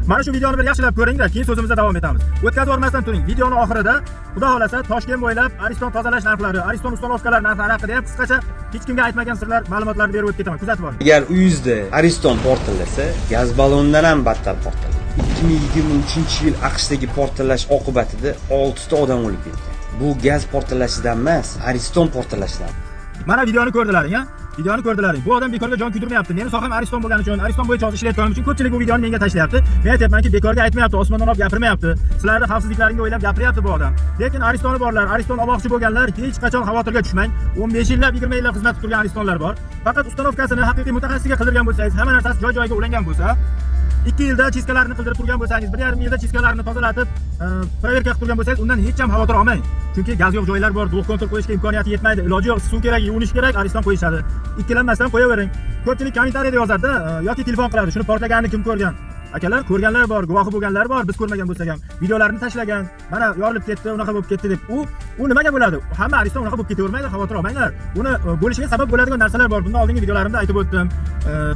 Mana shu videoni bir yaxshilab ko'ringlar, keyin so'zimizga davom etamiz. O'tkazib yubormasdan turing. Videoni oxirida Xudo xolasa Toshkent bo'ylab Ariston tozalash narxlari, Ariston ustanovkalar narxlari haqida ham qisqacha hech kimga aytmagan sirlar, ma'lumotlarni berib o'tib ketaman. Kuzatib boring. Agar uyingizda Ariston portlasa, gaz ballondan ham battar portlaydi. 2023-yil AQShdagi portlash oqibatida 6 ta odam o'lib ketdi. Bu gaz portlashidan emas, Ariston portlashidan. Mana videoni ko'rdilaring, videoni ko'rdilaring. Bu odam bekorga jon kuydirmayapti. Meni soham Ariston bo'lgani uchun, Ariston bo'yicha ishlayotganim uchun ko'pchilik bu videoni menga tashlayapti. Men aytayapmanki, bekorga aytmayapti, osmondan olib gapirmayapti. Sizlarning xavfsizliklaringga o'ylab gapiryapti bu odam. Lekin Aristoni borlar, Ariston olmoqchi bo'lganlar hech qachon xavotirga tushmang. 15 yillab, 20 yillab xizmat qilib turgan Aristonlar bor. Faqat ustanovkasini haqiqiy mutaxassisga qildirgan bo'lsangiz, hamma narsasi joy-joyiga ulangan bo'lsa, 2 yilda chiskalarni qildirib turgan bo'lsangiz, 1,5 yilda chiskalarni tozalatib, proverka qilib turgan bo'lsangiz, undan hech ham xavotir olmang. Chunki gaz yo'q joylar bor, duv kontrol qo'yishga imkoniyati yetmaydi. Iloji yo'q, suv kerak, yuvinish kerak, Ariston qo'yishadi. Ikkilanmasdan qo'yavering. Ko'pchilik kommentariyada yozadi, yoki telefon qiladi. Shuni portlaganini kim ko'rgan? Akalar, ko'rganlar bor, guvohi bo'lganlar bor, biz ko'rmagan bo'lsak ham. Videolarini tashlagan, mana yorilib ketdi, unaqa bo'lib ketdi deb. U nimaga bo'ladi? Hamma Ariston unaqa bo'lib ketavermaydi, xavotir olmanglar. Uni bo'lishiga sabab bo'ladigan narsalar bor. Bundan oldingi videolarimda aytib o'tdim.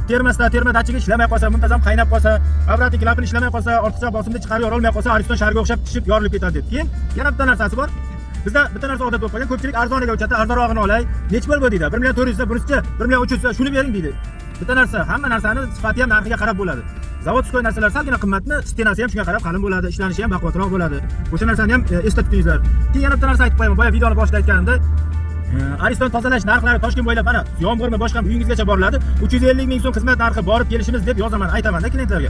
Terma datchigi ishlamay qolsa, muntazam qaynab qolsa, avratik klapan ishlamay qolsa, ortiqcha bosimda chiqarib yora olmay qolsa, Ariston sharga o'xshab tushib yorilib ketadi deb. Keyin yana bitta narsasi bor. Bizda bitta narsa odat bo'lib qolgan, ko'pchilik arzoniga o'chadi, arzonrog'ini olay. Nech pul bu deydi? 1,400,000 bunisicha 1,300,000 shuni bering deydi. Bitta narsa, hamma narsani sifati ham narxiga qarab bo'ladi. Zavodskiy narsalar salgina qimmatmi, stenasi ham shunga qarab qalin bo'ladi, ishlanishi ham baquvvatroq bo'ladi. O'sha narsani ham esda tutingizlar. Keyin yana bitta narsa aytib qo'yaman. Boya videoni boshida aytganimda, Ariston tozalash narxlari Toshkent bo'ylab mana yomg'irmi boshqa uyingizgacha boriladi. 350 ming so'm xizmat narxi borib kelishimiz deb yozaman, aytaman-da klientlarga.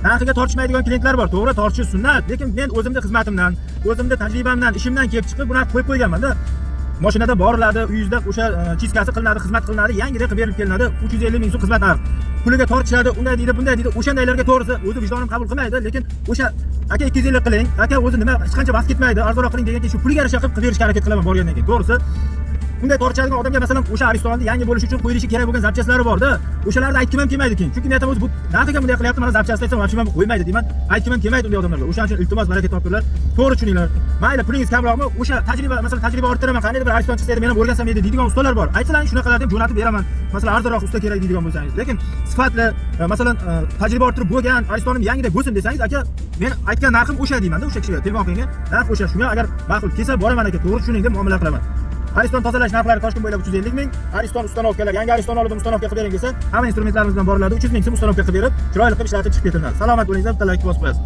Narxiga tortishmaydigan klientlar bor. To'g'ri, tortishi sunnat, lekin men o'zimning xizmatimdan, o'zimning tajribamdan, ishimdan kelib chiqib buni qo'yib qo'yganman-da. Mashinada boriladi, uyingizda o'sha chiskasi qilinadi, xizmat qilinadi, yangidek qilib berib kelinadi. 350 ming so'm xizmat narxi. Puliga tortishadi, unday deydi, bunday deydi. O'shandaylarga to'g'risi o'zi vijdonim qabul qilmaydi, lekin o'sha aka 250 qiling, aka o'zi nima hech qancha vaqt ketmaydi, arzonroq qiling deganki shu puliga yarasha qilib berishga harakat qilaman borgandan keyin. To'g'risi bunday tortishadigan odamga masalan o'sha Aristonni yangi bo'lish uchun qo'yilishi kerak bo'lgan zapchaslari bor-da. O'shalarni aytkim ham kelmaydi keyin. Chunki men aytaman, o'zi bu narxiga bunday qilyapti, mana zapchasini aytsam, vaqtim ham qo'ymaydi deyman. Aytkim ham kelmaydi unday odamlarga. O'shaning uchun iltimos baraka topinglar. To'g'ri tushuninglar. Mayli, pulingiz kamroqmi? O'sha tajriba orttiraman, qanday bir Ariston chiqsa edi, men ham o'rgansam edi deydigan ustalar bor. Aytsalar shunaqa deb jo'natib beraman. Masalan, arzonroq usta kerak deydigan bo'lsangiz. Lekin sifatli, masalan, tajriba orttirib bo'lgan Aristonim yangidek bo'lsin desangiz, aka, men aytgan narxim o'sha deyman-da, o'sha kishiga telefon qiling. Narx o'sha. Shunga agar ma'qul kelsa boraman aka, to'g'ri tushuning deb muomala qilaman. Ariston tozalash narxlari Toshkent bo'ylab 350 ming, Ariston ustanovkalar, yangi Ariston oldim ustanovka qilib bering desa, hamma instrumentlarimiz bilan boriladi, 300 ming so'm ustanovka qilib berib, chiroyli qilib ishlatib chiqib ketinglar. Salomat bo'linglar, bitta like bosib qo'yasiz.